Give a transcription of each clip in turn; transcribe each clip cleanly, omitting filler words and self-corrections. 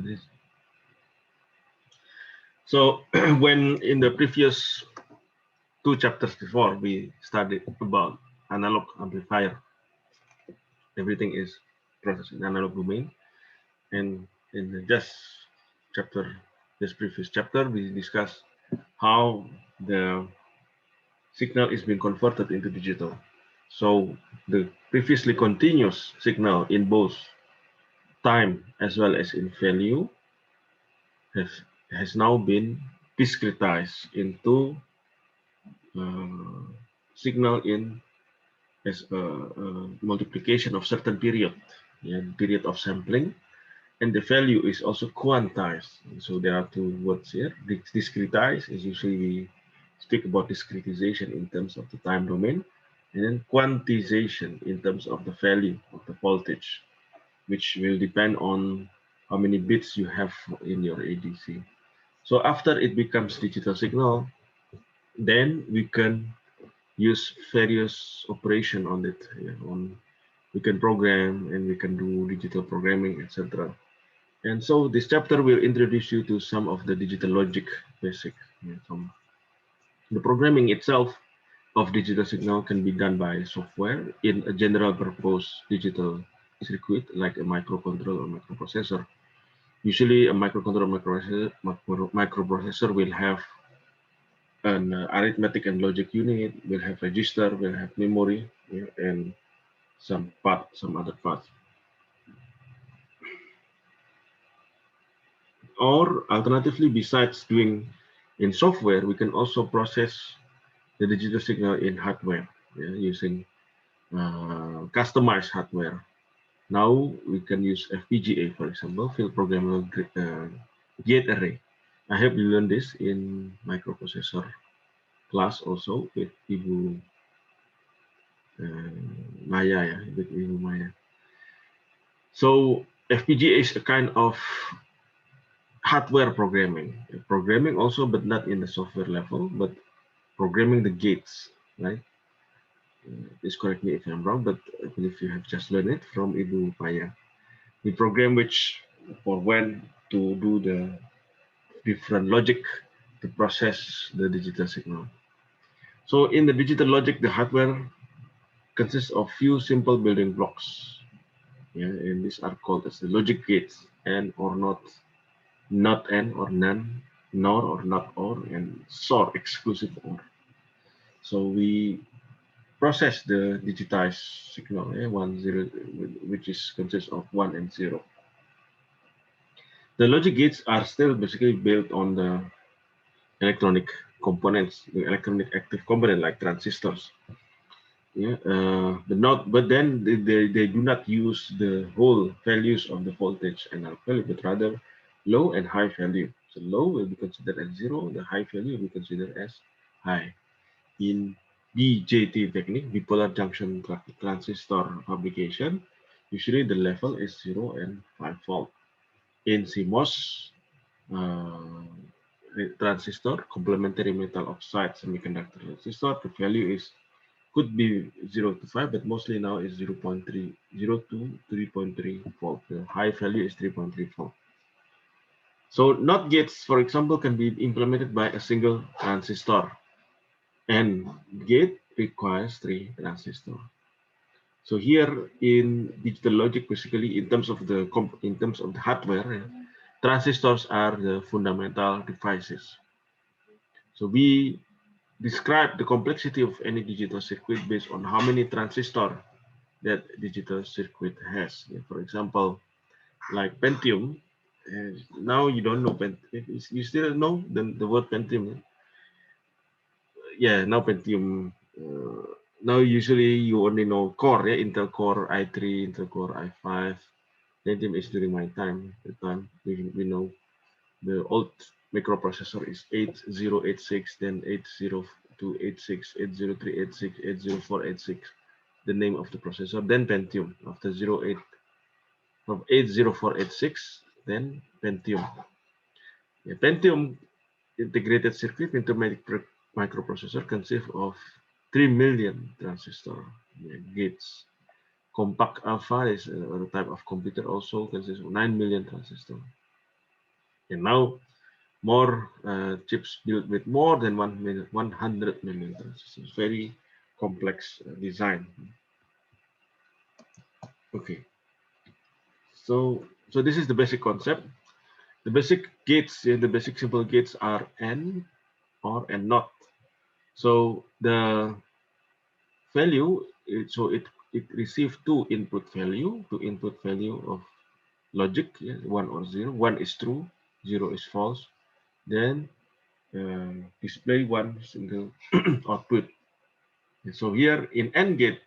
this. So when in the previous 2 chapters before, we studied about analog amplifier. Everything is processed in analog domain. And in the this previous chapter, we discussed how the signal is being converted into digital. So the previously continuous signal in both time as well as in value has now been discretized into signal in as a multiplication of certain period, period of sampling, and the value is also quantized. So there are 2 words here. Discretize is usually we speak about discretization in terms of the time domain, and then quantization in terms of the value of the voltage, which will depend on how many bits you have in your ADC. So after it becomes digital signal, then we can use various operation on it. We can program and we can do digital programming, etc. And so this chapter will introduce you to some of the digital logic basic. The programming itself of digital signal can be done by software in a general purpose digital circuit like a microcontroller or microprocessor. Usually a microprocessor will have an arithmetic and logic unit, will have register, will have memory, and some other parts. Or alternatively, besides doing in software, we can also process the digital signal in hardware using customized hardware. Now we can use FPGA, for example, field programmable gate array. I hope you learned this in microprocessor class also with Ibu Maya, with Ibu Maya. So FPGA is a kind of hardware programming also, but not in the software level, but programming the gates, right? Please correct me if I'm wrong, but I believe you have just learned it from Ibu Maya. We program which for when to do the different logic to process the digital signal. So in the digital logic, the hardware consists of few simple building blocks. And these are called as the logic gates, and or not and or none, nor or not or, and SOR, exclusive or. So we process the digitized signal, 1, 0, which is consists of 1 and 0. The logic gates are still basically built on the electronic components, the electronic active component like transistors. But then they do not use the whole values of the voltage and arc value, but rather low and high value. So low will be considered as 0, the high value will be considered as high. In BJT technique, bipolar junction transistor fabrication, usually the level is 0 and 5 volt. In CMOS transistor, complementary metal oxide semiconductor transistor, the value could be 0 to 5, but mostly now is 0 to 3.3 volt. The high value is 3.3 volt. So NOT gates, for example, can be implemented by a single transistor, and gate requires 3 transistors. So here in digital logic, basically in terms of the hardware, transistors are the fundamental devices. So we describe the complexity of any digital circuit based on how many transistors that digital circuit has. For example, like Pentium. Now you don't know Pentium. You still know the word Pentium. Yeah, now Pentium. Now usually you only know Core, Intel Core i3, Intel Core i5. Pentium is during my time. The time we know the old microprocessor is 8086, then 80286, 80386, 80486, the name of the processor, then Pentium. After 80486, then Pentium. Pentium integrated circuit intermediate microprocessor consists of 3 million transistor gates. Compact alpha is a type of computer, also consists of 9 million transistors. And now more chips built with more than 100 millimeters. It's a very complex design. Okay, so this is the basic concept. The basic gates, the basic simple gates are AND, OR, and NOT. So the value, it receives two input value of logic, yeah, 1 or 0. 1 is true, 0 is false. Then display one single output. And so here in AND gate,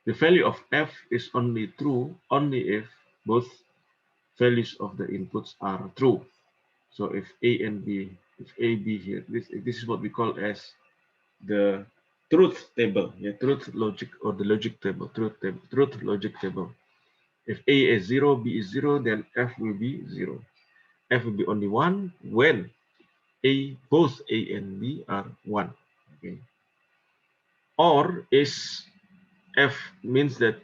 the value of f is only true only if both values of the inputs are true. So if A and B, if A, B here, this is what we call as the truth table, yeah, truth logic or the logic table, truth logic table. If A is 0, B is 0, then F will be 0. F will be only 1 when both A and B are 1. Okay. Or is F means that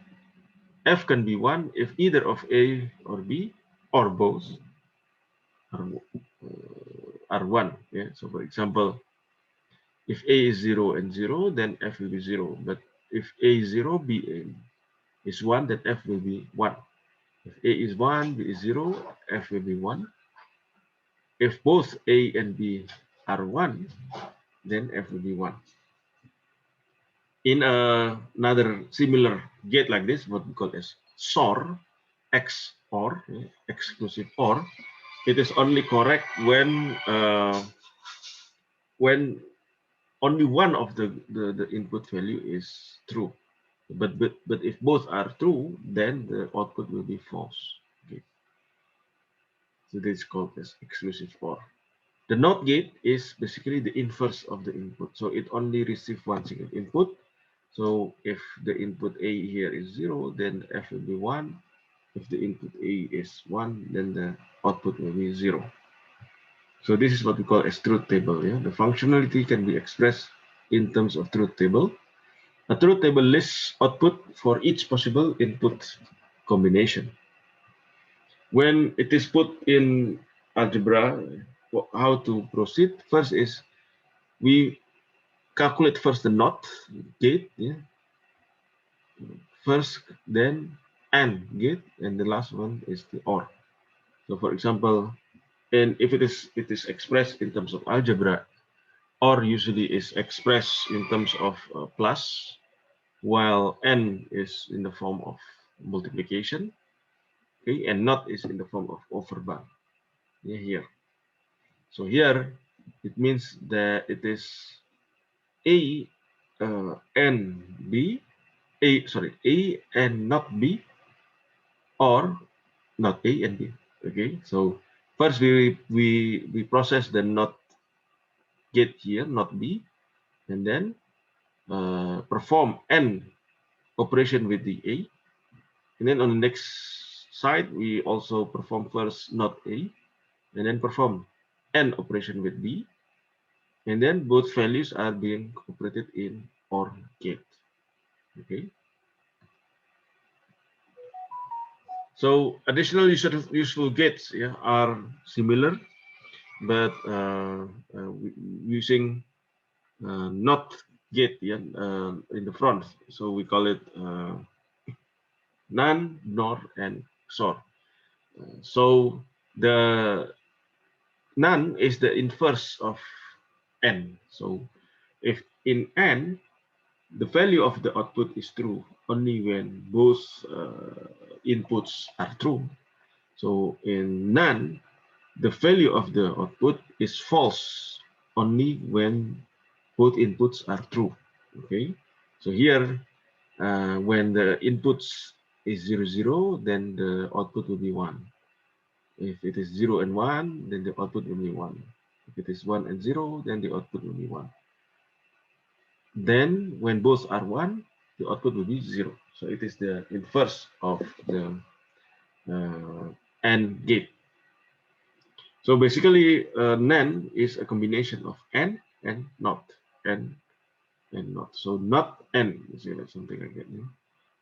F can be 1 if either of A or B or both are, are 1. Yeah. So for example, if A is 0 and 0, then F will be 0. But if A is 0, B is 1, then F will be 1. If A is 1, B is 0, F will be 1. If both A and B are 1, then F will be 1. In another similar gate like this, what we call as XOR, XOR, exclusive OR, it is only correct when only one of the input value is true. But if both are true, then the output will be false. Okay. So this is called as exclusive OR. The NOT gate is basically the inverse of the input. So it only receives one single input. So if the input A here is 0, then F will be 1. If the input A is 1, then the output will be 0. So this is what we call as truth table. Yeah? The functionality can be expressed in terms of truth table. A truth table lists output for each possible input combination. When it is put in algebra, how to proceed? First is we calculate first the NOT gate, yeah? First, then AND gate, and the last one is the OR. So for example, and if it is expressed in terms of algebra, OR usually is expressed in terms of plus, while AND is in the form of multiplication, okay, and NOT is in the form of overbound. Yeah, here. So here it means that it is A and B, A and not B, or not A and B. Okay, so first we process the not gate here, not B, and then perform AND operation with the A, and then on the next side we also perform first not A, and then perform AND operation with B, and then both values are being operated in OR gate. Okay. So additional useful gates, yeah, are similar, but using not gate, yeah, in the front. So we call it NAND, NOR, and XOR. So the NAND is the inverse of AND. So if in AND, the value of the output is true only when both inputs are true. So in NAND, the value of the output is false only when both inputs are true. Okay, so here when the inputs is 0, 0, then the output will be 1. If it is 0 and 1, then the output will be 1. If it is 1 and 0, then the output will be 1. Then when both are 1, the output will be 0. So it is the inverse of the AND gate. So basically, NAND is a combination of AND and NOT, and NOT. So not AND, you see, like something like that. Yeah?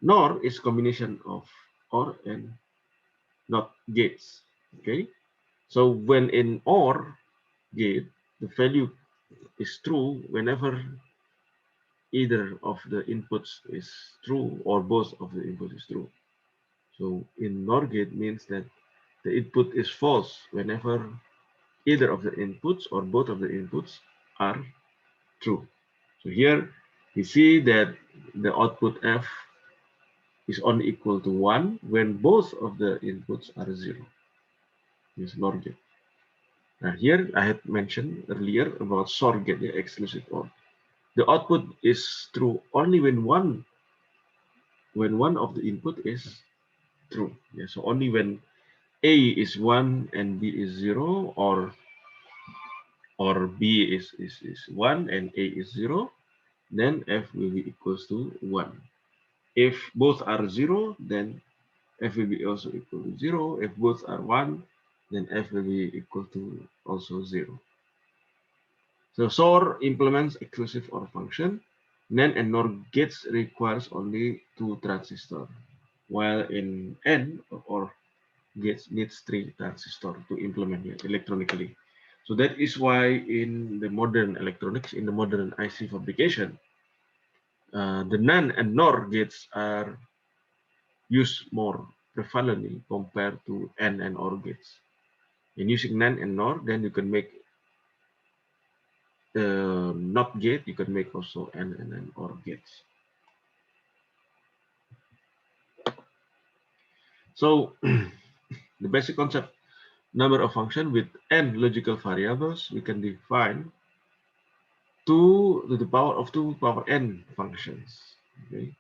NOR is combination of OR and NOT gates. Okay. So when in OR gate, the value is true whenever either of the inputs is true or both of the inputs is true. So in NOR gate means that the input is false whenever either of the inputs or both of the inputs are true. So here we see that the output F is only equal to 1 when both of the inputs are 0. This is NOR gate. Now here I had mentioned earlier about SOR gate, the exclusive OR. The output is true only when one of the input is true. Yeah, so only when A is 1 and B is 0, or B is 1 and A is 0, then F will be equals to 1. If both are 0, then F will be also equal to 0. If both are 1, then F will be equal to also 0. So SOR implements exclusive OR function. NAND and NOR gates requires only 2 transistors, while in AND or gates needs 3 transistors to implement it electronically. So that is why in the modern electronics, in the modern IC fabrication, the NAND and NOR gates are used more prevalently compared to AND and OR gates. In using NAND and NOR, then you can make NOT gate, you can make also AND and OR gates. So the basic concept, number of functions with n logical variables, we can define 2 to the power of 2 power n functions. Okay,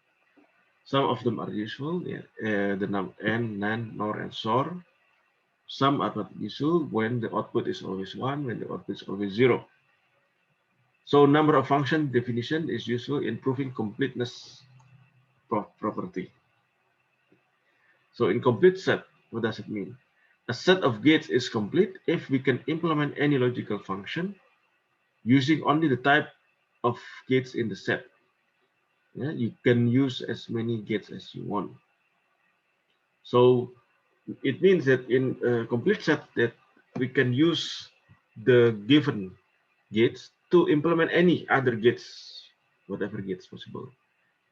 some of them are useful, yeah, the num n, nan, nor, and sor. Some are not useful when the output is always 1, when the output is always 0. So number of function definition is useful in proving completeness property. So in complete set, what does it mean? A set of gates is complete if we can implement any logical function using only the type of gates in the set. Yeah, you can use as many gates as you want. So it means that in a complete set that we can use the given gates to implement any other gates, whatever gates possible.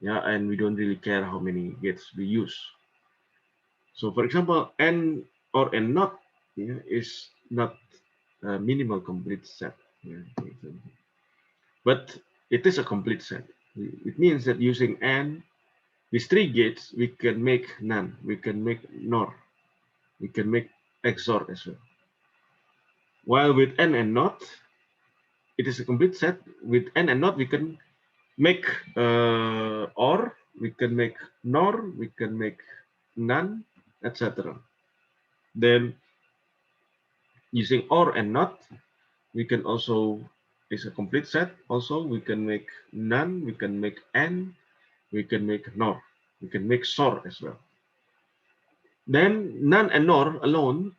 Yeah, and we don't really care how many gates we use. So for example, n or n not, yeah, is not a minimal complete set. Yeah, but it is a complete set. It means that using n with 3 gates, we can make NAND, we can make NOR, we can make XOR as well. While with n and NOT, it is a complete set. With n and NOT, we can make OR, we can make NOR, we can make NAND, etc. Then using OR and NOT, we can also, is a complete set. Also, we can make NAND, we can make AND, we can make NOR, we can make SOR as well. Then NAND and NOR alone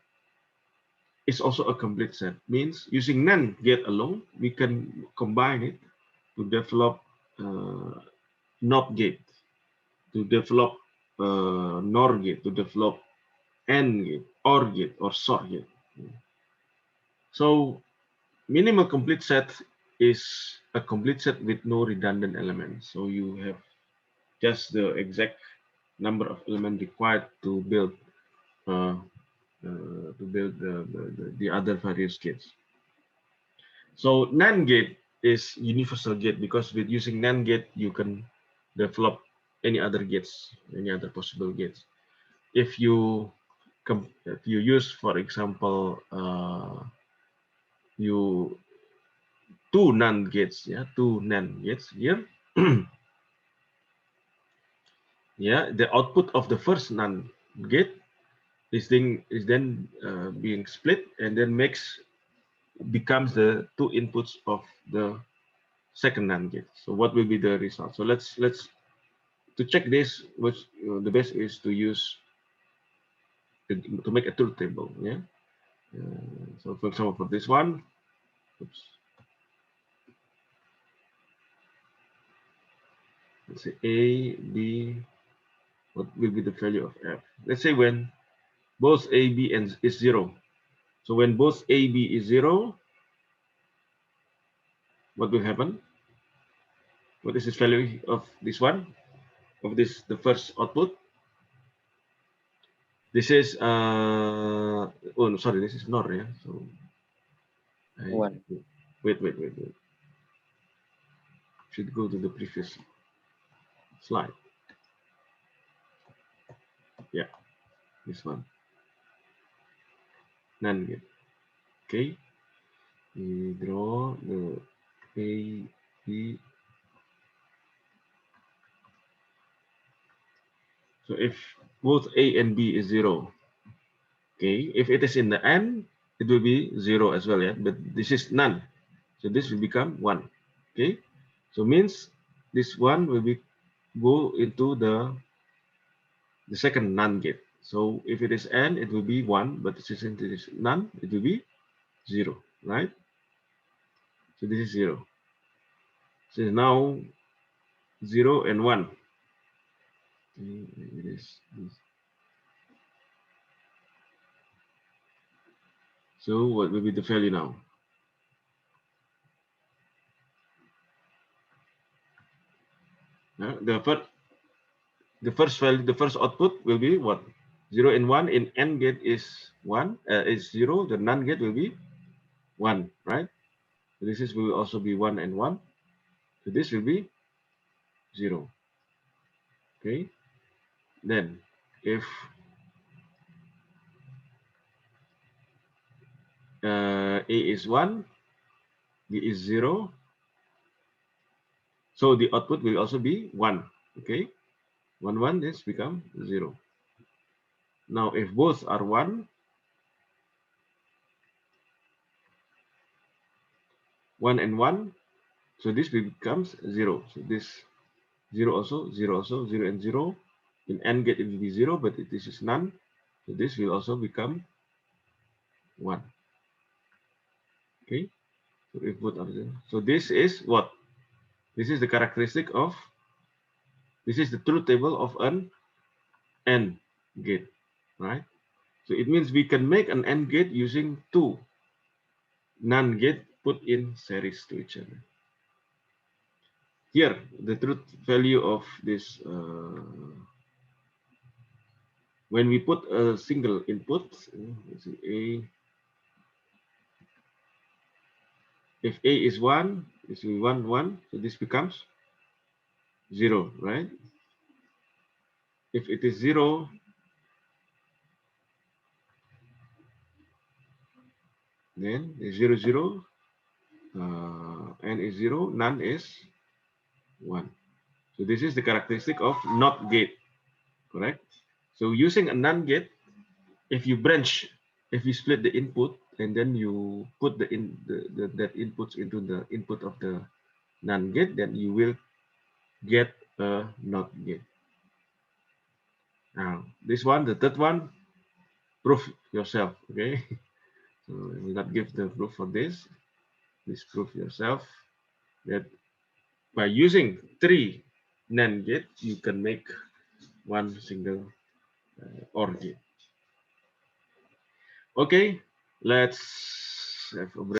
is also a complete set. Means using NAND gate alone, we can combine it to develop NOT gate, to develop NOR gate, to develop AND gate, OR gate, or SOR gate. So minimal complete set is a complete set with no redundant elements. So you have just the exact number of elements required to build the other various gates. So NAND gate is universal gate because with using NAND gate you can develop any other gates, any other possible gates. If you use, for example, you two NAND gates, yeah, two NAND gates here. Yeah, the output of the first NAND gate is then being split and then becomes the 2 inputs of the second NAND gate. So what will be the result? So let's to check this, which the best is to use to make a truth table. Yeah. So for example, for this one, oops, let's say A, B, what will be the value of F? Let's say when both A, B, and is 0. So when both A, B is 0, what will happen? What is the value of this one? Of this, the first output? This is, oh, no, sorry, this is NOR, yeah? So, One. wait. Should go to the previous slide. Yeah, this one. NAND gate. Okay. We draw the A, B. So if both A and B is 0, okay, if it is in the AND, it will be 0 as well, yeah, but this is none. So this will become 1, okay. So means this one will be go into the second NAND gate. So if it is AND, it will be 1, but since it is none, it will be 0, right? So this is 0. So now 0 and 1. Okay, it is this. So what will be the value now? The first value, the first output will be what? 0 and 1 in AND gate is 1, is 0. The NAND gate will be 1, right? So this is will also be 1 and 1. So this will be 0. Okay. Then if A is 1, B is 0, so the output will also be 1. Okay. 1, 1, this become 0. Now if both are 1, 1 and 1, so this becomes 0. So this 0 also, 0 also, 0 and 0. In AND gate it will be 0, but this is none. So this will also become 1. Okay. So if both are 0. So this is what? This is the characteristic of, this is the truth table of an AND gate, right? So it means we can make an AND gate using two NAND gate put in series to each other. Here, the truth value of this, when we put a single input, let's see, A, if A is 1, this will be 1, 1, so this becomes 0, right? If it is 0, then 0, 0, and is 0, none is 1. So this is the characteristic of NOT gate, correct? So using a NAND gate, if you branch, if you split the input and then you put that inputs into the input of the NAND gate, then you will get a NOT gate. Now this one, the third one, prove yourself. Okay, so I will not give the proof for this. Please prove yourself that by using 3 NAND gate, you can make one single OR gate. Okay, let's have a break.